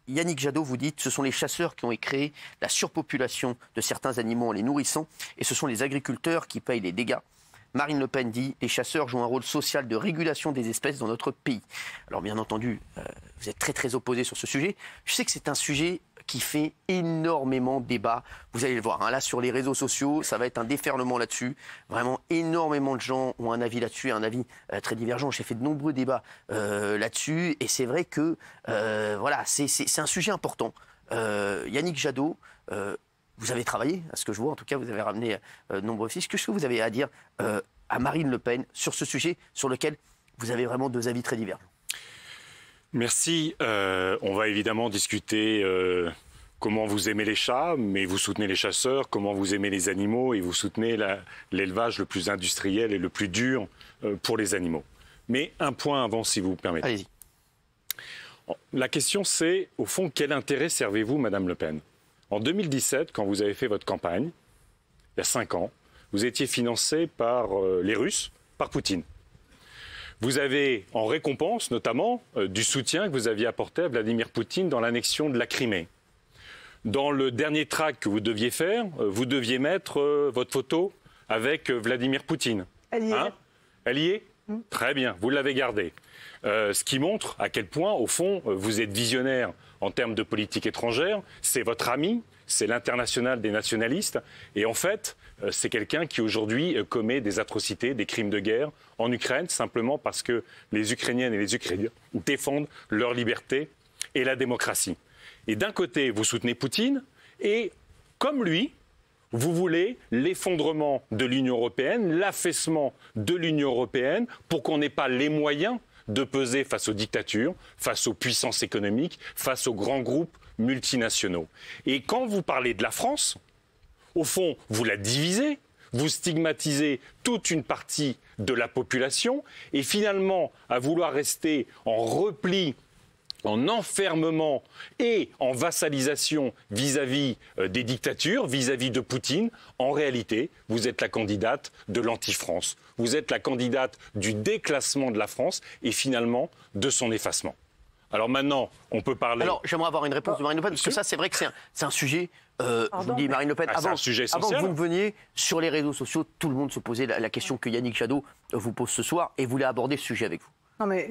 Yannick Jadot, vous dites, ce sont les chasseurs qui ont créé la surpopulation de certains animaux en les nourrissant, et ce sont les agriculteurs qui payent les dégâts. Marine Le Pen dit « Les chasseurs jouent un rôle social de régulation des espèces dans notre pays ». Alors bien entendu, vous êtes très opposés sur ce sujet. Je sais que c'est un sujet qui fait énormément débat. Vous allez le voir, hein, là sur les réseaux sociaux, ça va être un déferlement là-dessus. Vraiment, énormément de gens ont un avis là-dessus, un avis très divergent. J'ai fait de nombreux débats là-dessus, et c'est vrai que voilà, c'est un sujet important. Yannick Jadot, vous avez travaillé, à ce que je vois, en tout cas, vous avez ramené de nombreux fiches. Qu'est-ce que vous avez à dire à Marine Le Pen sur ce sujet sur lequel vous avez vraiment deux avis très divergents? Merci. On va évidemment discuter comment vous aimez les chats, mais vous soutenez les chasseurs, comment vous aimez les animaux et vous soutenez l'élevage le plus industriel et le plus dur pour les animaux. Mais un point avant, si vous permettez. Allez-y. La question, c'est, au fond, quel intérêt servez-vous, Madame Le Pen? En 2017, quand vous avez fait votre campagne, il y a 5 ans, vous étiez financé par les Russes, par Poutine. Vous avez, en récompense notamment, du soutien que vous aviez apporté à Vladimir Poutine dans l'annexion de la Crimée. Dans le dernier tract que vous deviez faire, vous deviez mettre votre photo avec Vladimir Poutine. Elle y est. Hein? Elle y est? Très bien, vous l'avez gardée. Ce qui montre à quel point, au fond, vous êtes visionnaire en termes de politique étrangère. C'est votre ami, c'est l'international des nationalistes. Et en fait, c'est quelqu'un qui aujourd'hui commet des atrocités, des crimes de guerre en Ukraine, simplement parce que les Ukrainiennes et les Ukrainiens défendent leur liberté et la démocratie. Et d'un côté, vous soutenez Poutine, et comme lui, vous voulez l'effondrement de l'Union européenne, l'affaissement de l'Union européenne, pour qu'on n'ait pas les moyens de peser face aux dictatures, face aux puissances économiques, face aux grands groupes multinationaux. Et quand vous parlez de la France, au fond, vous la divisez, vous stigmatisez toute une partie de la population, et finalement, à vouloir rester en repli, en enfermement et en vassalisation vis-à-vis des dictatures, vis-à-vis de Poutine, en réalité, vous êtes la candidate de l'anti-France. Vous êtes la candidate du déclassement de la France et finalement de son effacement. Alors maintenant, on peut parler... Alors, j'aimerais avoir une réponse de Marine Le Pen, parce que ça, c'est vrai que c'est un sujet... je vous dis, Marine Le Pen, c'est un sujet essentiel. Avant que vous ne veniez sur les réseaux sociaux, tout le monde se posait la question que Yannick Jadot vous pose ce soir et voulait aborder ce sujet avec vous. Non mais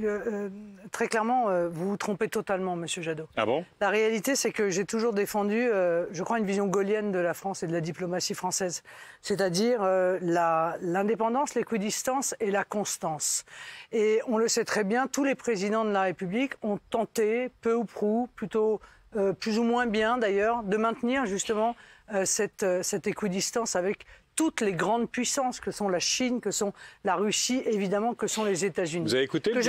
très clairement, vous vous trompez totalement, Monsieur Jadot. Ah bon? La réalité, c'est que j'ai toujours défendu, je crois, une vision gaullienne de la France et de la diplomatie française. C'est-à-dire l'indépendance, l'équidistance et la constance. Et on le sait très bien, tous les présidents de la République ont tenté, peu ou prou, plutôt plus ou moins bien d'ailleurs, de maintenir justement cette équidistance avec toutes les grandes puissances que sont la Chine, que sont la Russie, évidemment, que sont les États-Unis. Vous avez écouté le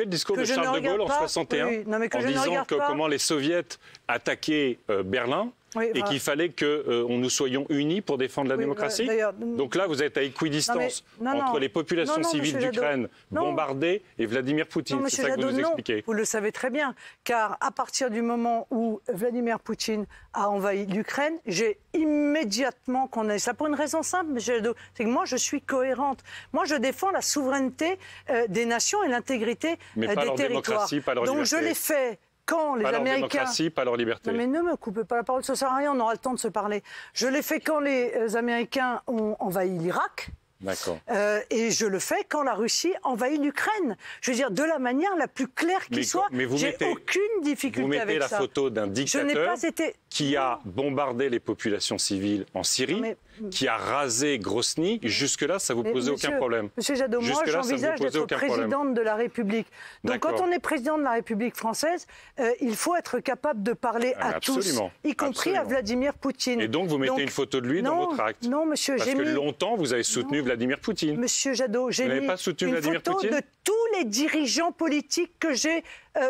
discours de Charles de Gaulle en 1961 en disant comment les Soviets attaquaient Berlin et qu'il fallait que nous soyons unis pour défendre la démocratie. Donc là, vous êtes à équidistance entre les populations civiles d'Ukraine bombardées et Vladimir Poutine. C'est ça que vous nous expliquez. Vous le savez très bien, car à partir du moment où Vladimir Poutine a envahi l'Ukraine, j'ai immédiatement condamné ça pour une raison simple, M. Jadot, c'est que moi je suis cohérente. Moi je défends la souveraineté des nations et l'intégrité des territoires. Démocratie, pas leur Donc liberté. je l'ai fait. Quand les Américains... Pas leur démocratie, pas leur liberté. Non mais ne me coupez pas la parole, ça ne sert à rien, on aura le temps de se parler. Je l'ai fait quand les Américains ont envahi l'Irak. D'accord. Et je le fais quand la Russie envahit l'Ukraine. Je veux dire, de la manière la plus claire qui soit. J'ai aucune difficulté avec ça. Vous mettez la photo d'un dictateur qui a bombardé les populations civiles en Syrie, qui a rasé Grozny. Jusque-là, ça ne vous posait aucun problème. Monsieur Jadot, moi, j'envisage d'être présidente de la République. Donc, quand on est président de la République française, il faut être capable de parler à tous, y compris à Vladimir Poutine. Et donc, vous mettez une photo de lui dans votre acte. Non, monsieur, parce que longtemps, vous avez soutenu Vladimir Poutine. Monsieur Jadot, j'ai mis une photo de tous les dirigeants politiques que j'ai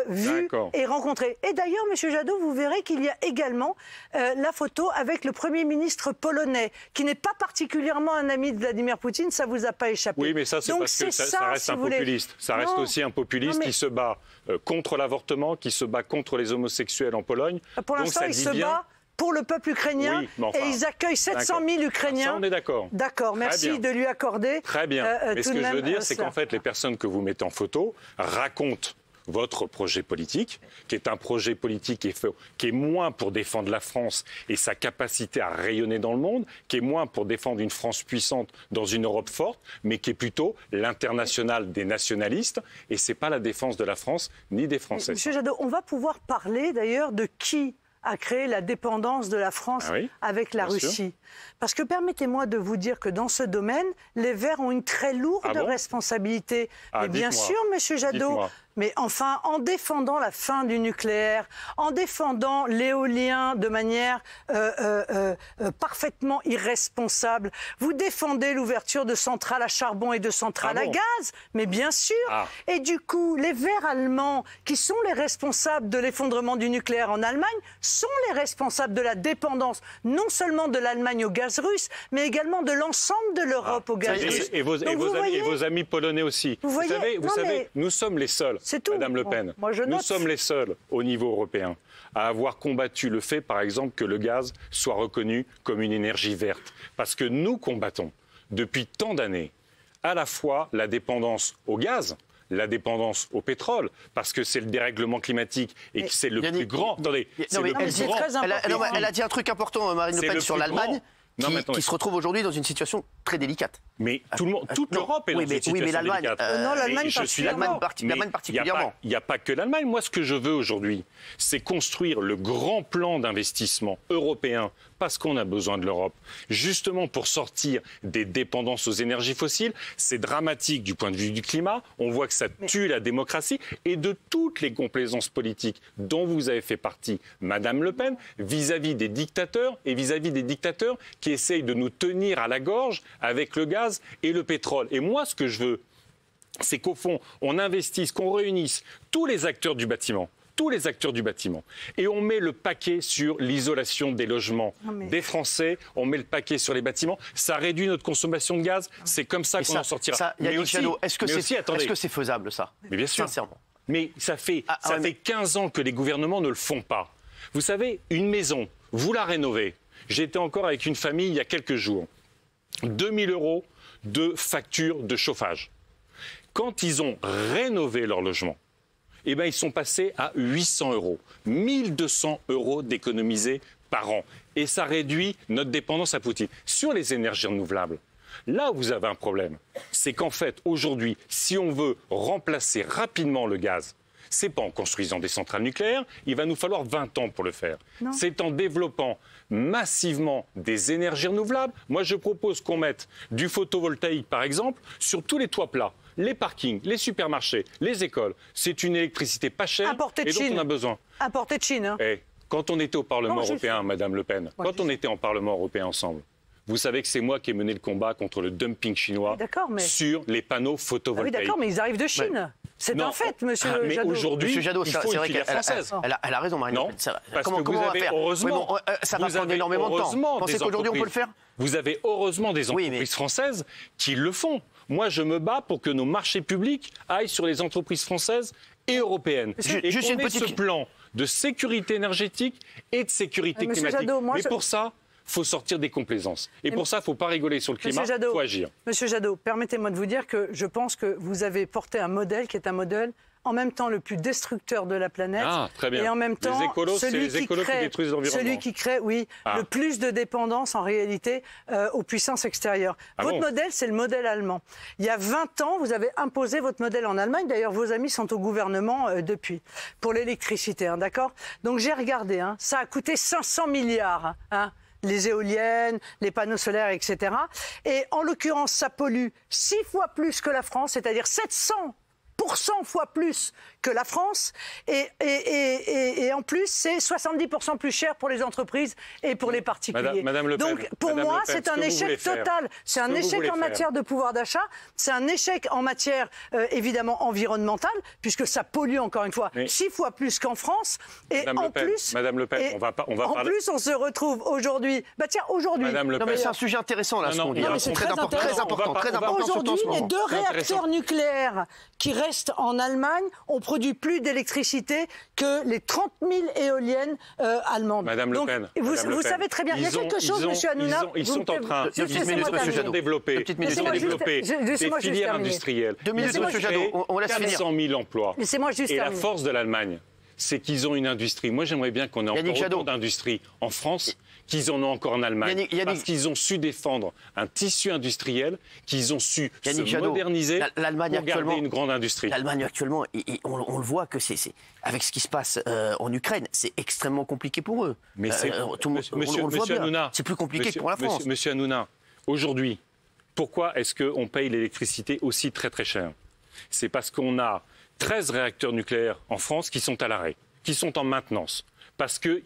vus et rencontrés. Et d'ailleurs, monsieur Jadot, vous verrez qu'il y a également la photo avec le Premier ministre polonais, qui n'est pas particulièrement un ami de Vladimir Poutine, ça ne vous a pas échappé. Oui, mais ça, c'est parce que ça reste un populiste. Ça reste aussi un populiste qui se bat contre l'avortement, qui se bat contre les homosexuels en Pologne. Pour l'instant, il se bat pour le peuple ukrainien, et ils accueillent 700 000 Ukrainiens. Ça, on est d'accord. D'accord, merci de lui accorder. Très bien. Mais ce que je veux dire, c'est qu'en fait, les personnes que vous mettez en photo racontent votre projet politique, qui est un projet politique qui est moins pour défendre la France et sa capacité à rayonner dans le monde, qui est moins pour défendre une France puissante dans une Europe forte, mais qui est plutôt l'international des nationalistes. Et ce n'est pas la défense de la France ni des Français. Monsieur Jadot, on va pouvoir parler d'ailleurs de qui a créé la dépendance de la France avec la Russie. Sûr. Parce que permettez-moi de vous dire que dans ce domaine, les Verts ont une très lourde responsabilité. Mais bien sûr, monsieur Jadot, mais enfin, en défendant la fin du nucléaire, en défendant l'éolien de manière parfaitement irresponsable, vous défendez l'ouverture de centrales à charbon et de centrales à gaz, mais bien sûr. Et du coup, les Verts allemands, qui sont les responsables de l'effondrement du nucléaire en Allemagne, sont les responsables de la dépendance, non seulement de l'Allemagne au gaz russe, mais également de l'ensemble de l'Europe au gaz russe. Et vos amis polonais aussi. Vous savez, nous sommes les seuls, Madame Le Pen, nous sommes les seuls au niveau européen à avoir combattu le fait, par exemple, que le gaz soit reconnu comme une énergie verte. Parce que nous combattons depuis tant d'années à la fois la dépendance au gaz, la dépendance au pétrole, parce que c'est le dérèglement climatique et que c'est le plus grand... Attendez, elle a dit un truc important, Marine Le Pen, sur l'Allemagne, qui se retrouve aujourd'hui dans une situation très délicate. Mais toute l'Europe est dans une situation délicate. Non, l'Allemagne particulièrement. Il n'y a pas que l'Allemagne. Moi, ce que je veux aujourd'hui, c'est construire le grand plan d'investissement européen, parce qu'on a besoin de l'Europe, justement pour sortir des dépendances aux énergies fossiles. C'est dramatique du point de vue du climat. On voit que ça tue la démocratie et de toutes les complaisances politiques dont vous avez fait partie, Madame Le Pen, vis-à-vis des dictateurs et vis-à-vis des dictateurs qui essayent de nous tenir à la gorge avec le gaz et le pétrole. Et moi, ce que je veux, c'est qu'au fond, on investisse, qu'on réunisse tous les acteurs du bâtiment, et on met le paquet sur l'isolation des logements des Français, on met le paquet sur les bâtiments, ça réduit notre consommation de gaz, c'est comme ça qu'on en sortira. Est-ce que c'est faisable, ça? Mais bien sûr. Sincèrement. Mais ça fait 15 ans que les gouvernements ne le font pas. Vous savez, une maison, vous la rénovez. J'étais encore avec une famille il y a quelques jours. 2 000 € de facture de chauffage. Quand ils ont rénové leur logement, ils sont passés à 800 €. 1 200 € d'économisés par an. Et ça réduit notre dépendance à Poutine. Sur les énergies renouvelables, là où vous avez un problème, c'est qu'en fait, aujourd'hui, si on veut remplacer rapidement le gaz, c'est pas en construisant des centrales nucléaires, il va nous falloir 20 ans pour le faire. C'est en développant massivement des énergies renouvelables. Moi, je propose qu'on mette du photovoltaïque, par exemple, sur tous les toits plats, les parkings, les supermarchés, les écoles. C'est une électricité pas chère et dont on a besoin. Importée de Chine. Quand on était au Parlement européen, Madame Le Pen, quand on était en Parlement européen ensemble, vous savez que c'est moi qui ai mené le combat contre le dumping chinois sur les panneaux photovoltaïques. Oui, d'accord, mais ils arrivent de Chine. C'est un fait, monsieur Jadot. Aujourd'hui, c'est vrai qu'elle a raison, Marine Le Pen. Comment on va faire? Ça va prendre énormément de temps. Vous pensez qu'aujourd'hui, on peut le faire? Vous avez heureusement des entreprises françaises qui le font. Moi, je me bats pour que nos marchés publics aillent sur les entreprises françaises et européennes. Et qu'on ait ce plan de sécurité énergétique et de sécurité climatique. Mais pour ça, il faut sortir des complaisances. Et pour ça, il ne faut pas rigoler sur le climat, il faut agir. Monsieur Jadot, permettez-moi de vous dire que je pense que vous avez porté un modèle qui est un modèle en même temps le plus destructeur de la planète et en même temps celui qui crée le plus de dépendance en réalité aux puissances extérieures. Votre modèle, c'est le modèle allemand. Il y a 20 ans, vous avez imposé votre modèle en Allemagne. D'ailleurs, vos amis sont au gouvernement depuis, pour l'électricité, d'accord? Donc j'ai regardé, ça a coûté 500 milliards, les éoliennes, les panneaux solaires, etc. Et en l'occurrence, ça pollue 6 fois plus que la France, c'est-à-dire 700% fois plus que la France, et en plus, c'est 70% plus cher pour les entreprises et pour les particuliers. Madame Le Pen, donc, pour moi, c'est un échec total. C'est un échec en matière de pouvoir d'achat, c'est un échec en matière, évidemment, environnementale, puisque ça pollue, encore une fois, 6 fois plus qu'en France. Et Madame Le Pen, en plus, on se retrouve aujourd'hui... aujourd'hui... c'est un sujet intéressant, là, ce qu'on dit. C'est très important. Aujourd'hui, les 2 réacteurs nucléaires qui restent en Allemagne ont produit plus d'électricité que les 30 000 éoliennes allemandes. Madame Le Pen, vous savez très bien, il y a quelque chose, M. Hanouna. Ils sont en train de développer des filières industrielles. 2 minutes, M. Jadot, on laisse finir. 400 000 emplois. Laissez-moi juste terminer. Et la force de l'Allemagne, c'est qu'ils ont une industrie. Moi, j'aimerais bien qu'on ait encore autant d'industries en France qu'ils en ont encore en Allemagne. Parce qu'ils ont su défendre un tissu industriel, qu'ils ont su se moderniser pour garder une grande industrie. L'Allemagne actuellement, on le voit que avec ce qui se passe en Ukraine, c'est extrêmement compliqué pour eux. Mais Monsieur Hanouna, c'est plus compliqué que pour la France. Monsieur Hanouna, aujourd'hui, pourquoi est-ce qu'on paye l'électricité aussi très très cher? C'est parce qu'on a 13 réacteurs nucléaires en France qui sont à l'arrêt, qui sont en maintenance. Parce que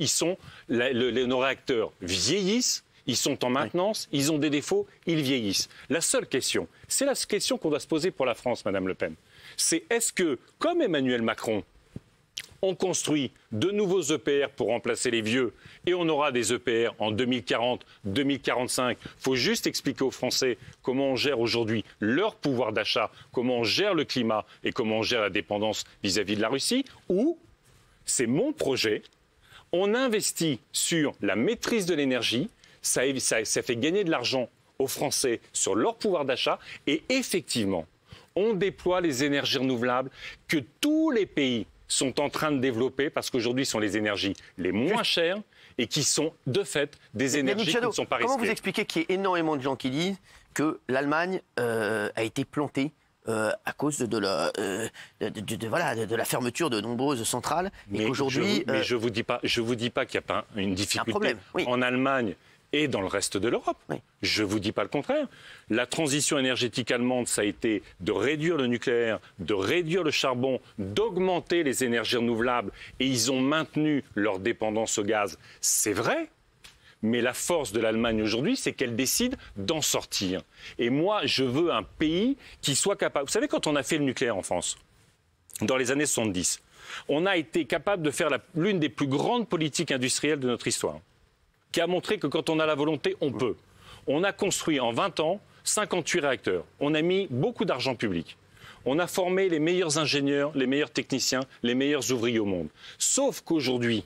nos réacteurs vieillissent, ils sont en maintenance, ils ont des défauts, ils vieillissent. La seule question, c'est la question qu'on doit se poser pour la France, Madame Le Pen. C'est est-ce que, comme Emmanuel Macron, on construit de nouveaux EPR pour remplacer les vieux et on aura des EPR en 2040, 2045. Il faut juste expliquer aux Français comment on gère aujourd'hui leur pouvoir d'achat, comment on gère le climat et comment on gère la dépendance vis-à-vis de la Russie. Ou, c'est mon projet, on investit sur la maîtrise de l'énergie, ça fait gagner de l'argent aux Français sur leur pouvoir d'achat et effectivement, on déploie les énergies renouvelables que tous les pays sont en train de développer parce qu'aujourd'hui, ce sont les énergies les moins chères et qui sont, de fait, des énergies qui ne sont pas risquées. Comment vous expliquez qu'il y ait énormément de gens qui disent que l'Allemagne a été plantée à cause de la fermeture de nombreuses centrales et qu'aujourd'hui... Mais je vous dis pas qu'il n'y a pas une difficulté en Allemagne et dans le reste de l'Europe. Oui. Je ne vous dis pas le contraire. La transition énergétique allemande, ça a été de réduire le nucléaire, de réduire le charbon, d'augmenter les énergies renouvelables et ils ont maintenu leur dépendance au gaz. C'est vrai, mais la force de l'Allemagne aujourd'hui, c'est qu'elle décide d'en sortir. Et moi, je veux un pays qui soit capable... Vous savez, quand on a fait le nucléaire en France, dans les années 70, on a été capable de faire l'une des plus grandes politiques industrielles de notre histoire, qui a montré que quand on a la volonté, on peut. On a construit en 20 ans 58 réacteurs. On a mis beaucoup d'argent public. On a formé les meilleurs ingénieurs, les meilleurs techniciens, les meilleurs ouvriers au monde. Sauf qu'aujourd'hui,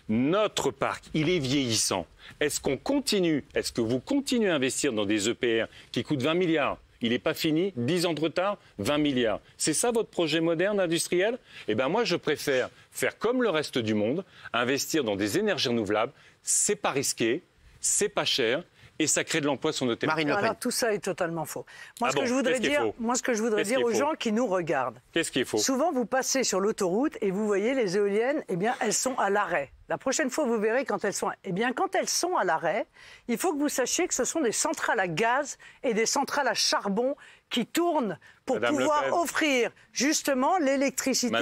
notre parc, il est vieillissant. Est-ce que vous continuez à investir dans des EPR qui coûtent 20 milliards ? Il n'est pas fini, 10 ans de retard, 20 milliards. C'est ça votre projet moderne industriel ? Eh bien moi, je préfère faire comme le reste du monde, investir dans des énergies renouvelables. C'est pas risqué, c'est pas cher et ça crée de l'emploi sur nos territoires. Marine Le Pen. Alors tout ça est totalement faux. Moi, ce que je voudrais dire aux gens qui nous regardent. Qu'est-ce qui est faux ? Souvent, vous passez sur l'autoroute et vous voyez les éoliennes, eh bien, elles sont à l'arrêt. La prochaine fois, vous verrez quand elles sont... Eh bien, quand elles sont à l'arrêt, il faut que vous sachiez que ce sont des centrales à gaz et des centrales à charbon qui tournent pour pouvoir offrir justement l'électricité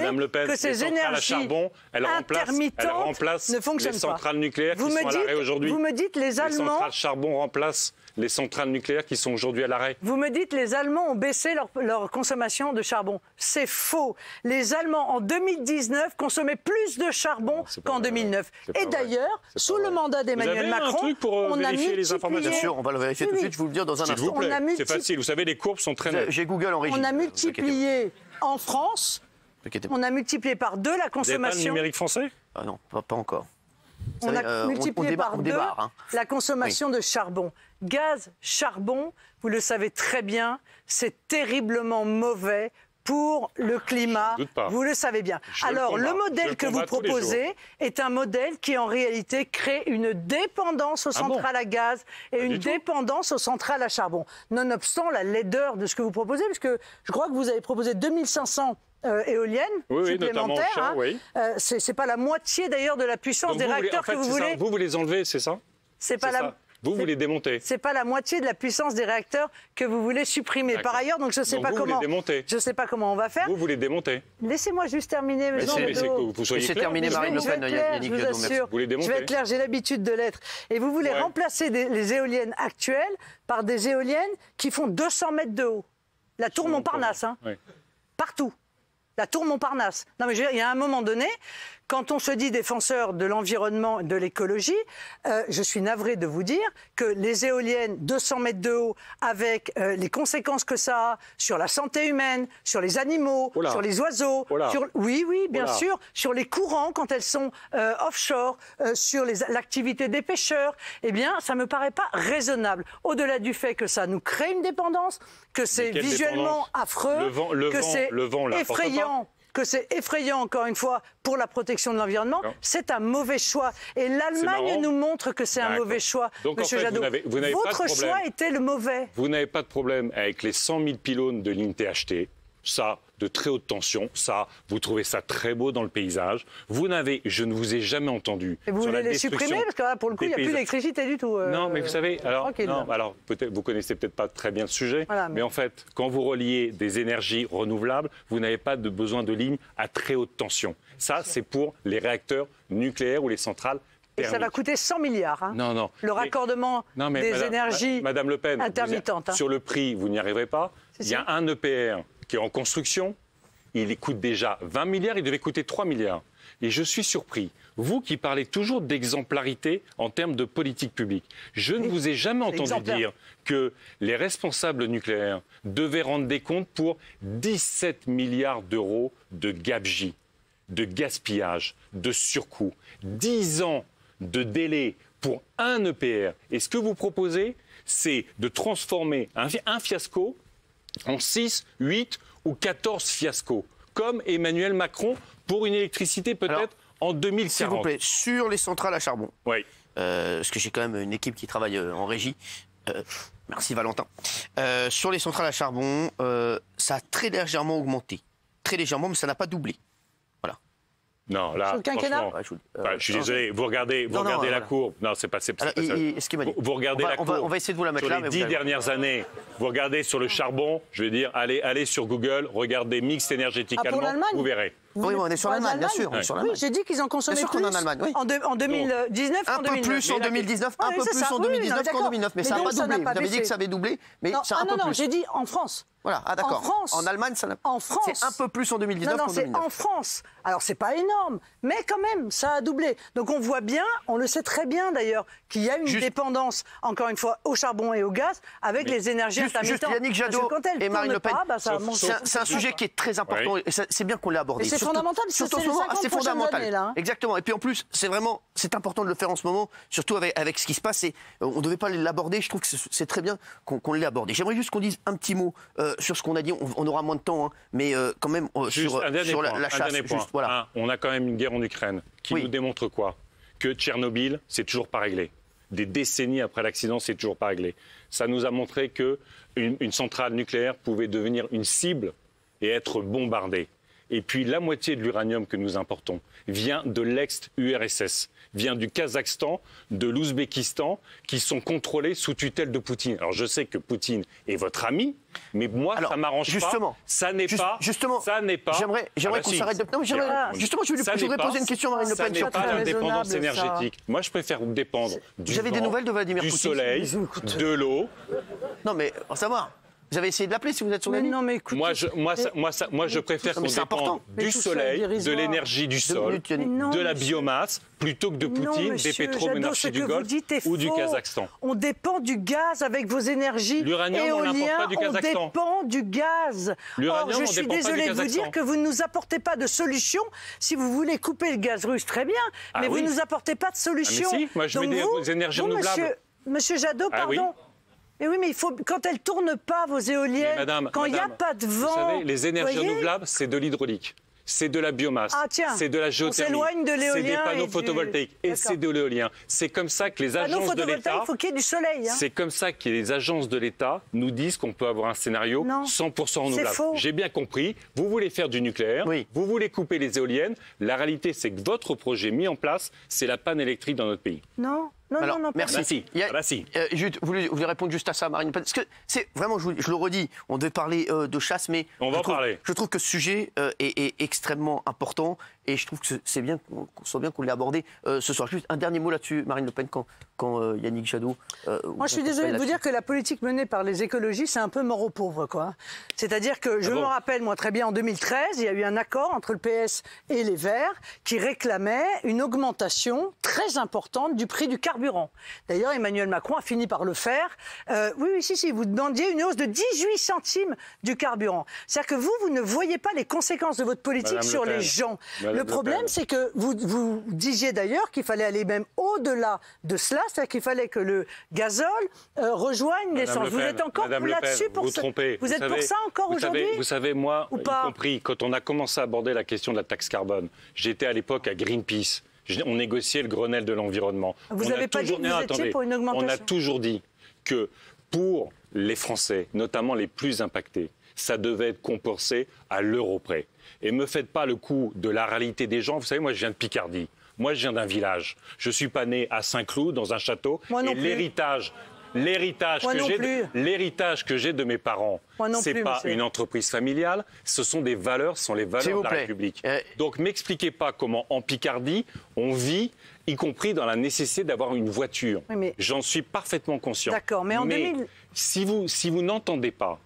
que ces énergies intermittentes ne fonctionnent pas. Les centrales nucléaires qui sont à l'arrêt aujourd'hui. Vous me dites les Allemands... Les centrales charbon remplacent les centrales nucléaires qui sont aujourd'hui à l'arrêt. Vous me dites les Allemands ont baissé leur consommation de charbon. C'est faux. Les Allemands, en 2019, consommaient plus de charbon qu'en 2009. Et d'ailleurs, sous le mandat d'Emmanuel Macron, on a multiplié les informations. Bien sûr, on va le vérifier tout de suite, je vous le dire dans un instant. S'il vous plaît, c'est facile. Vous savez, les courbes sont très nettes. J'ai Google en régie. On a multiplié en France, on a multiplié par 2 la consommation. Vous n'avez pas le numérique français ? Ah non, pas encore. On a multiplié par 2 la consommation de charbon. Gaz, charbon, vous le savez très bien, c'est terriblement mauvais pour le climat. Vous le savez bien. Alors, le modèle que vous proposez est un modèle qui, en réalité, crée une dépendance aux centrales à gaz et une dépendance aux centrales à charbon. Nonobstant la laideur de ce que vous proposez, parce que je crois que vous avez proposé 2500 éoliennes supplémentaires. C'est pas la moitié d'ailleurs de la puissance des réacteurs que vous voulez. Vous les enlevez, c'est ça ? C'est pas la... Vous les démontez. C'est pas la moitié de la puissance des réacteurs que vous voulez supprimer. Par ailleurs, donc je sais pas comment. Je sais pas comment on va faire. Vous les démontez. Laissez-moi juste terminer, monsieur Jadot. Vous soyez clair. Terminé, Marine Le Pen. Je vous assure. Vous les démontez. Je vais être clair. J'ai l'habitude de l'être. Et vous voulez remplacer les éoliennes actuelles par des éoliennes qui font 200 mètres de haut. La tour Montparnasse, hein. Partout. La tour Montparnasse. Non mais il y a un moment donné, quand on se dit défenseur de l'environnement, de l'écologie, je suis navré de vous dire que les éoliennes 200 mètres de haut, avec les conséquences que ça a sur la santé humaine, sur les animaux, sur les oiseaux, oui, bien sûr, sur les courants quand elles sont offshore, sur l'activité des pêcheurs, eh bien, ça me paraît pas raisonnable. Au-delà du fait que ça nous crée une dépendance, que c'est visuellement affreux, que c'est effrayant. Que c'est effrayant, encore une fois, pour la protection de l'environnement, c'est un mauvais choix. Et l'Allemagne nous montre que c'est un mauvais choix, Donc, Monsieur en fait, Jadot. Votre choix était le mauvais. Vous n'avez pas de problème avec les 100 000 pylônes de lignes THT. Ça, de très haute tension, ça, vous trouvez ça très beau dans le paysage. Je ne vous ai jamais entendu. Et vous sur voulez la les supprimer parce que là, pour le coup, il n'y a plus d'électricité du tout. Non, mais vous savez, alors peut-être vous connaissez peut-être pas très bien ce sujet, mais en fait, quand vous reliez des énergies renouvelables, vous n'avez pas besoin de lignes à très haute tension. Ça, c'est pour les réacteurs nucléaires ou les centrales. Et ça va coûter 100 milliards. Hein, non. Le raccordement des énergies Madame Le Pen, intermittentes. Sur le prix, vous n'y arriverez pas. Il y a un EPR qui est en construction. Il coûte déjà 20 milliards, il devait coûter 3 milliards. Et je suis surpris. Vous qui parlez toujours d'exemplarité en termes de politique publique, je ne vous ai jamais entendu dire que les responsables nucléaires devaient rendre des comptes pour 17 milliards d'euros de gabegie, de gaspillage, de surcoût. 10 ans de délai pour un EPR. Et ce que vous proposez, c'est de transformer un fiasco en 6, 8 ou 14 fiascos, comme Emmanuel Macron pour une électricité peut-être en 2040. S'il vous plaît, sur les centrales à charbon, parce que j'ai quand même une équipe qui travaille en régie, merci Valentin, sur les centrales à charbon, ça a très légèrement augmenté. Très légèrement, mais ça n'a pas doublé. Voilà. Non, là, je suis désolé, vous regardez la courbe. Non, c'est pas ça. Ce qu'il m'a dit. Vous regardez la courbe. On va essayer de vous la mettre sur là. Les 10 dernières années, vous regardez sur le charbon, je veux dire, allez sur Google, regardez mix énergétique allemand, vous verrez. Oui, on est sur l'Allemagne, bien sûr. Oui, j'ai dit qu'ils en consommaient plus. Bien sûr qu'on est en Allemagne, oui. En 2019 un peu plus en 2019, un peu plus en 2019 qu'en 2009. Mais ça n'a pas doublé. Vous avez dit que ça avait doublé, mais c'est un peu plus. Non, j'ai dit en France. Voilà, d'accord. En France. En Allemagne, ça n'a pas. En France. C'est un peu plus en 2019 qu'en 2009. Non, c'est en France. Alors, c'est pas énorme, mais quand même, ça a doublé. Donc, on voit bien, on le sait très bien d'ailleurs, qu'il y a une dépendance, encore une fois, au charbon et au gaz avec les énergies intermittentes. Juste Yannick Jadot et Marine Le Pen. C'est un sujet qui est très important et c'est bien qu'on l'ait abordé. C'est fondamental, c'est fondamental. Années, là, Exactement. Et puis en plus, c'est important de le faire en ce moment, surtout avec ce qui se passe. Et on ne devait pas l'aborder. Je trouve que c'est très bien qu'on l'ait abordé. J'aimerais juste qu'on dise un petit mot sur ce qu'on a dit. On aura moins de temps, hein, mais quand même sur la chasse. Voilà. On a quand même une guerre en Ukraine qui nous démontre quoi? Que Tchernobyl, c'est toujours pas réglé. Des décennies après l'accident, c'est toujours pas réglé. Ça nous a montré que une centrale nucléaire pouvait devenir une cible et être bombardée. Et puis la moitié de l'uranium que nous importons vient de l'ex-URSS, vient du Kazakhstan, de l'Ouzbékistan, qui sont contrôlés sous tutelle de Poutine. Alors je sais que Poutine est votre ami, mais moi ça m'arrange pas. Ça n'est pas. Ça n'est pas. J'aimerais qu'on s'arrête de. Non, justement, je voudrais poser une question à Marine Le Pen. Ça n'est pas l'indépendance énergétique. Moi, je préfère dépendre du vent, des nouvelles de Vladimir Poutine, du soleil, de l'eau. Non, mais en savoir. Vous avez essayé de l'appeler si vous êtes sur la ligne? Non, mais écoutez, moi, je préfère qu'on dépende du soleil, de l'énergie du sol, de la biomasse, plutôt que de Poutine, des pétromonarchies du Golfe ou du Kazakhstan. On dépend du gaz avec vos énergies éoliennes. On dépend du gaz. Or, je suis désolée de vous dire que vous ne nous apportez pas de solution. Si vous voulez couper le gaz russe, très bien, mais vous ne nous apportez pas de solution. Mais si, moi je mets des énergies renouvelables. Monsieur Jadot, pardon. Mais oui, mais il faut, quand elles ne tournent pas, vos éoliennes, quand il n'y a pas de vent... Vous savez, les énergies renouvelables, c'est de l'hydraulique, c'est de la biomasse, c'est de la géothermie, c'est des panneaux photovoltaïques et c'est de l'éolien. C'est comme ça que les agences de l'État... Il faut qu'il y ait du soleil. C'est comme ça que les agences de l'État nous disent qu'on peut avoir un scénario 100% renouvelable. J'ai bien compris, vous voulez faire du nucléaire, vous voulez couper les éoliennes. La réalité, c'est que votre projet mis en place, c'est la panne électrique dans notre pays. Non, merci. Je voulais répondre juste à ça, Marine Le Pen. Parce que c'est vraiment, je le redis, on devait parler de chasse, mais je trouve que ce sujet est extrêmement important et je trouve que c'est bien qu'on l'ait abordé ce soir. Juste un dernier mot là-dessus, Marine Le Pen, quand Yannick Jadot... Moi, je suis désolée de vous dire que la politique menée par les écologistes, c'est un peu mort aux pauvres, quoi. C'est-à-dire que je me rappelle, moi, très bien, en 2013, il y a eu un accord entre le PS et les Verts qui réclamait une augmentation très importante du prix du carburant. D'ailleurs, Emmanuel Macron a fini par le faire. Oui, si, vous demandiez une hausse de 18 centimes du carburant. C'est-à-dire que vous ne voyez pas les conséquences de votre politique Madame sur Le Pen. les gens. Madame Le problème, c'est que vous disiez d'ailleurs qu'il fallait aller même au-delà de cela, c'est-à-dire qu'il fallait que le gazole rejoigne l'essence. Vous êtes encore là-dessus pour ça. Vous êtes pour ça encore aujourd'hui? Vous savez, moi, Ou y pas compris quand on a commencé à aborder la question de la taxe carbone, j'étais à l'époque à Greenpeace. On négociait le Grenelle de l'environnement. Vous n'avez pas dit que vous étiez pour une augmentation? On a toujours dit que pour les Français, notamment les plus impactés, ça devait être compensé à l'euro près. Et ne me faites pas le coup de la réalité des gens. Vous savez, moi, je viens de Picardie. Moi, je viens d'un village. Je ne suis pas né à Saint-Cloud, dans un château. Moi non et plus. l'héritage que j'ai de mes parents, c'est pas une entreprise familiale, ce sont des valeurs, ce sont les valeurs de la République. Donc, m'expliquez pas comment, en Picardie, on vit, y compris dans la nécessité d'avoir une voiture. Oui, mais... J'en suis parfaitement conscient. D'accord, mais en 2000... si vous n'entendez pas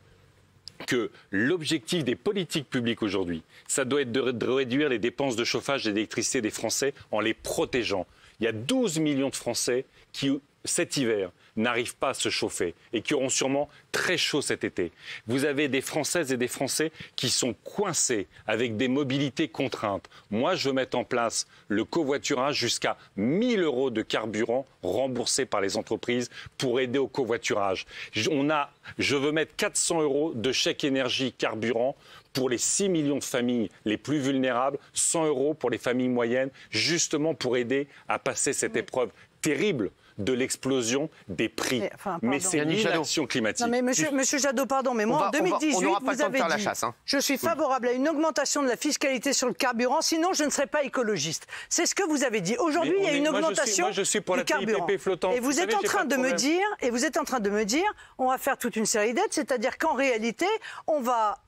que l'objectif des politiques publiques aujourd'hui, ça doit être de réduire les dépenses de chauffage et d'électricité des Français en les protégeant. Il y a 12 millions de Français qui, cet hiver, n'arrivent pas à se chauffer et qui auront sûrement très chaud cet été. Vous avez des Françaises et des Français qui sont coincés avec des mobilités contraintes. Moi, je veux mettre en place le covoiturage jusqu'à 1 000 € de carburant remboursé par les entreprises pour aider au covoiturage. Je veux mettre 400 € de chèque énergie carburant pour les 6 millions de familles les plus vulnérables, 100 € pour les familles moyennes, justement pour aider à passer cette épreuve terrible de l'explosion des prix. Mais c'est l'inaction climatique. Non mais monsieur Jadot, pardon, mais moi en 2018, vous avez dit je suis favorable à une augmentation de la fiscalité sur le carburant, sinon je ne serai pas écologiste. C'est ce que vous avez dit. Aujourd'hui, il y a une augmentation du carburant. Et vous êtes en train de me dire, on va faire toute une série d'aides, c'est-à-dire qu'en réalité, on va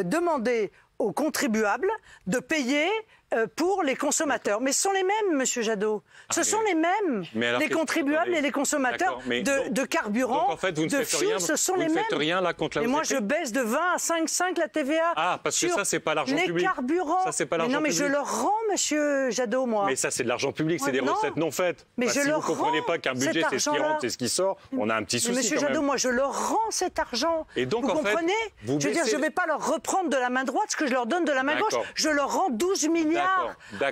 demander aux contribuables de payer pour les consommateurs. Mais ce sont les mêmes, monsieur Jadot. Ce sont les mêmes. Les contribuables et les consommateurs de carburant, donc en fait, vous ne de faites rien, fuel, ce sont les vous ne mêmes. faites rien là contre la hausse Et moi, des prix. je baisse de 20 à 5,5 la TVA. Ah, parce que ça, c'est pas l'argent public. Les carburants. Ça, c'est pas l'argent public. Mais je leur rends, monsieur Jadot, moi. Mais ça, c'est de l'argent public, c'est des recettes non faites. Mais si vous ne comprenez pas qu'un budget, c'est ce qui rentre, c'est ce qui sort, on a un petit souci. Monsieur Jadot, moi, je leur rends cet argent. Et donc, vous comprenez? Je veux dire, je ne vais pas leur reprendre de la main droite ce que je leur donne de la main gauche. Je leur rends 12 milliards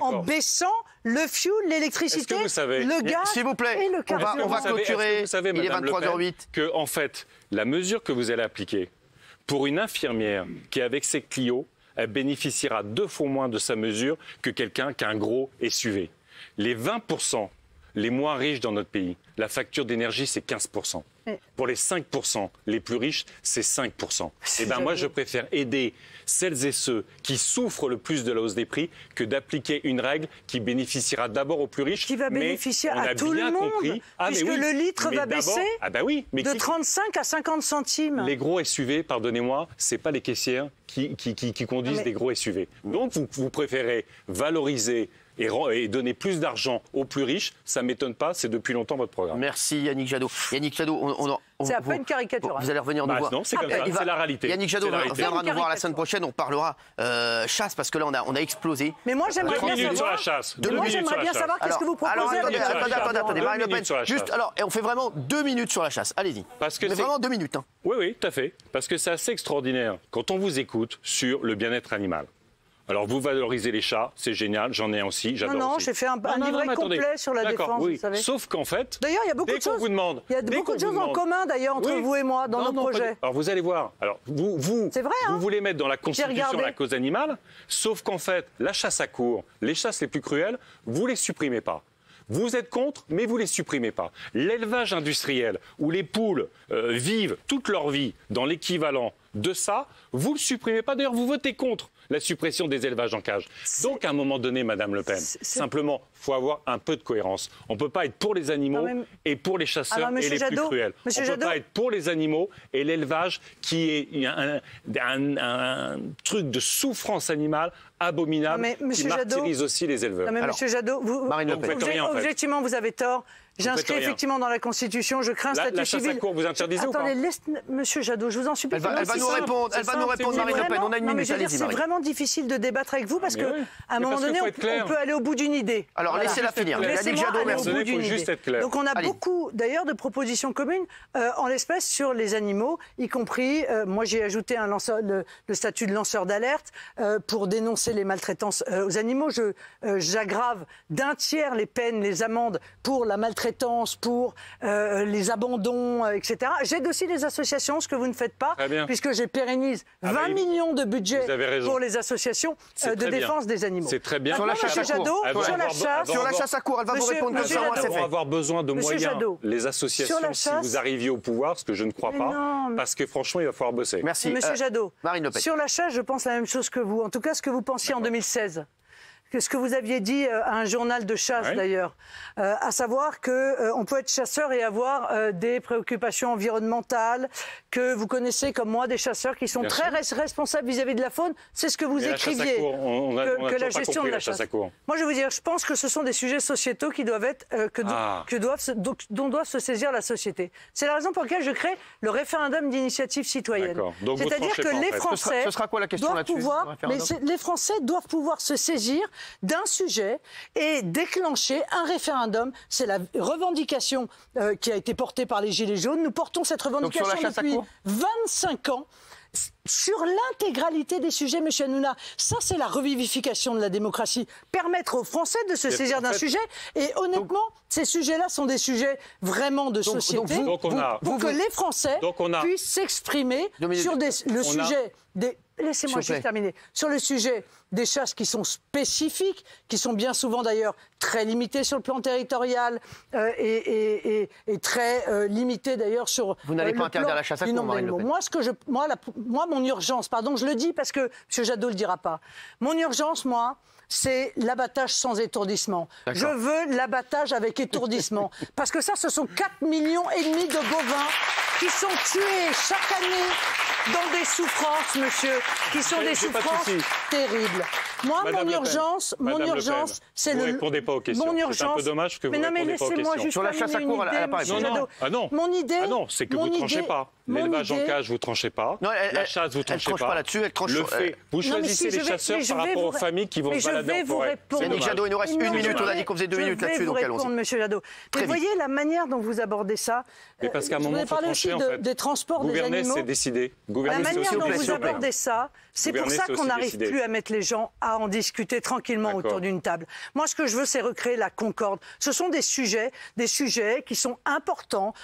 en baissant le fioul, l'électricité, le gaz s'il vous plaît, et le carburant. On va clôturer. Il est 23h08. Que, en fait, la mesure que vous allez appliquer pour une infirmière qui est avec ses Clio, elle bénéficiera 2 fois moins de sa mesure que quelqu'un qui a un gros SUV. Les 20% les moins riches dans notre pays, la facture d'énergie, c'est 15%. Pour les 5% les plus riches, c'est 5%. Et bien moi, je préfère aider celles et ceux qui souffrent le plus de la hausse des prix que d'appliquer une règle qui bénéficiera d'abord aux plus riches. Qui va bénéficier à tout le monde, puisque le litre va baisser de 35 à 50 centimes. Les gros SUV, pardonnez-moi, ce n'est pas les caissières qui conduisent des gros SUV. Donc vous préférez valoriser et donner plus d'argent aux plus riches, ça ne m'étonne pas, c'est depuis longtemps votre programme. Merci Yannick Jadot. Yannick Jadot, c'est un peu une caricature. Vous allez revenir nous voir. Non, c'est comme ça, c'est la réalité. Yannick Jadot viendra nous voir la semaine prochaine, on parlera chasse, parce que là on a explosé. Mais moi j'aimerais bien savoir... sur la chasse. Moi j'aimerais bien savoir qu'est-ce que vous proposez. Attendez, Marine Le Pen, juste, alors, on fait vraiment 2 minutes sur la chasse, allez-y. Mais vraiment 2 minutes. Oui, tout à fait. Parce que c'est assez extraordinaire quand on vous écoute sur le bien-être animal. Alors, vous valorisez les chats, c'est génial, j'en ai un aussi, j'adore aussi. Non, j'ai fait un livret complet sur la défense, vous savez. Sauf qu'en fait, d'ailleurs, il y a beaucoup de choses. Il y a beaucoup de choses en commun, d'ailleurs, entre vous et moi, dans notre projet. Alors, vous allez voir. Alors, vous voulez mettre dans la Constitution la cause animale, sauf qu'en fait, la chasse à courre, les chasses les plus cruelles, vous les supprimez pas. Vous êtes contre, mais vous ne les supprimez pas. L'élevage industriel, où les poules vivent toute leur vie dans l'équivalent de ça, vous ne le supprimez pas. D'ailleurs, vous votez contre. la suppression des élevages en cage. Donc, à un moment donné, Madame Le Pen, simplement, il faut avoir un peu de cohérence. On ne peut pas être pour les animaux et pour les chasseurs et les plus cruels. On ne peut pas être pour les animaux et l'élevage qui est un truc de souffrance animale abominable qui martyrise aussi les éleveurs. Non, mais Monsieur Jadot, objectivement, vous avez tort. J'inscris effectivement dans la Constitution, je crains un statut civil. La chasse à courre, vous interdisez ou pas? Attendez, Monsieur Jadot, je vous en supplie. Elle va nous répondre, Marine Le Pen. On a une minute, allez-y, c'est vraiment difficile de débattre avec vous parce qu'à un moment donné, on peut aller au bout d'une idée. Alors laissez-la finir. Laissez-moi aller au bout d'une idée. Donc on a Allez. beaucoup d'ailleurs de propositions communes en l'espèce sur les animaux, y compris, moi j'ai ajouté le statut de lanceur d'alerte pour dénoncer les maltraitances aux animaux. J'aggrave d'un tiers les peines, les amendes pour la maltraitance, pour les abandons, etc. J'aide aussi les associations, ce que vous ne faites pas, puisque je pérennise 20 millions de budget pour les associations de défense des animaux. C'est très bien. Sur la chasse à cour, elle va vous répondre comme ça. Nous allons avoir besoin de moyens, les associations, si vous arriviez au pouvoir, ce que je ne crois pas, parce que franchement, il va falloir bosser. Merci. Monsieur Jadot, Marine Le Pen. sur la chasse, je pense la même chose que vous. En tout cas, ce que vous pensiez en 2016. Ce que vous aviez dit à un journal de chasse d'ailleurs, à savoir qu'on peut être chasseur et avoir des préoccupations environnementales, que vous connaissez comme moi des chasseurs qui sont très responsables vis-à-vis de la faune. C'est ce que vous écriviez, que la gestion de la chasse. Moi je veux dire, je pense que ce sont des sujets sociétaux qui doivent être, dont doit se saisir la société. C'est la raison pour laquelle je crée le référendum d'initiative citoyenne. C'est-à-dire que les Français les Français doivent pouvoir se saisir d'un sujet et déclencher un référendum. C'est la revendication qui a été portée par les Gilets jaunes. Nous portons cette revendication depuis 25 ans. Sur l'intégralité des sujets, M. Hanouna, ça c'est la revivification de la démocratie. Permettre aux Français de se saisir d'un sujet. Et honnêtement, ces sujets-là sont des sujets vraiment de société. Pour que les Français puissent s'exprimer sur le sujet des... Laissez-moi juste terminer. Sur le sujet des chasses qui sont spécifiques, qui sont bien souvent d'ailleurs très limitées sur le plan territorial et très limitées d'ailleurs sur Vous n'allez pas interdire la chasse à cour, Marine Le Pen. Moi, mon urgence, pardon, je le dis parce que M. Jadot ne le dira pas. Mon urgence, moi, c'est l'abattage sans étourdissement. Je veux l'abattage avec étourdissement. Parce que ça, ce sont 4,5 millions de bovins qui sont tués chaque année dans des souffrances, monsieur, qui sont des souffrances terribles. Moi, mon urgence, c'est le... Vous ne répondez pas aux questions. C'est un peu dommage que vous ne répondez pas aux questions. Sur la chasse à cour, elle n'a pas répondu. Mon idée... non, c'est que vous ne tranchez pas. L'élevage en cage, vous ne tranchez pas. La chasse, vous ne tranchez pas. Elle ne tranche pas là-dessus, elle tranche... Vous choisissez les chasseurs par rapport aux familles qui vont se balader en forêt. Yannick Jadot, il nous reste 1 minute, on a dit qu'on faisait 2 minutes là-dessus, donc allons-y. Monsieur Jadot. Mais voyez la manière dont vous abordez ça. Mais parce qu'à un moment, il faut trancher, en fait. Des transports des animaux. Gouverner, c'est décider. La manière dont vous abordez ça, c'est pour ça qu'on n'arrive plus à mettre les gens à en discuter tranquillement autour d'une table. Moi, ce que je veux, c'est recréer la concorde. Ce sont des sujets qui sont importants,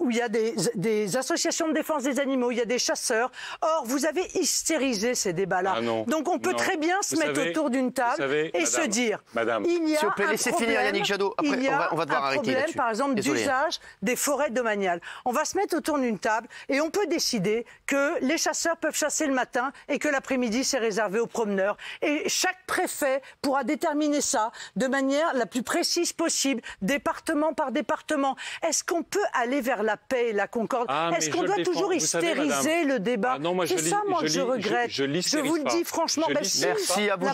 où il y a des associations de défense des animaux, il y a des chasseurs. Or, vous avez hystérisé ces débats-là. Donc, on peut très bien se mettre autour d'une table et se dire, il y a un problème, finir Yannick Jadot. Après, on va devoir arrêter là-dessus. Par exemple, d'usage des forêts domaniales. On va se mettre autour d'une table et on peut décider que les chasseurs peuvent chasser le matin et que l'après-midi, c'est réservé aux promeneurs. Et chaque préfet pourra déterminer ça de manière la plus précise possible, département par département. Est-ce qu'on peut aller vers la paix et la concorde? Est-ce qu'on doit toujours hystériser le débat? C'est ça, moi, que je regrette. Je vous le dis franchement. Merci à vous.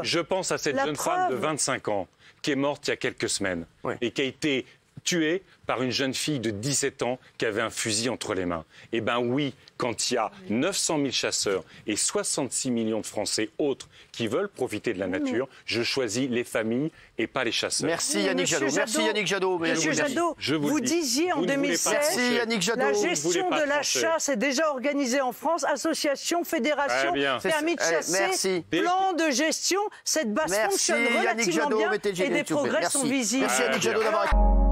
Je pense à cette jeune femme de 25 ans qui est morte il y a quelques semaines et qui a été tuée par une jeune fille de 17 ans qui avait un fusil entre les mains. Eh bien oui, quand il y a 900 000 chasseurs et 66 millions de Français autres qui veulent profiter de la nature, je choisis les familles et pas les chasseurs. Merci Yannick Jadot. Merci Yannick Jadot. Monsieur Jadot, vous disiez en 2016 la gestion de la chasse est déjà organisée en France, association, fédération, permis de chasser, plan de gestion. Cette base fonctionne relativement bien et des progrès sont visibles. Merci Yannick Jadot d'avoir...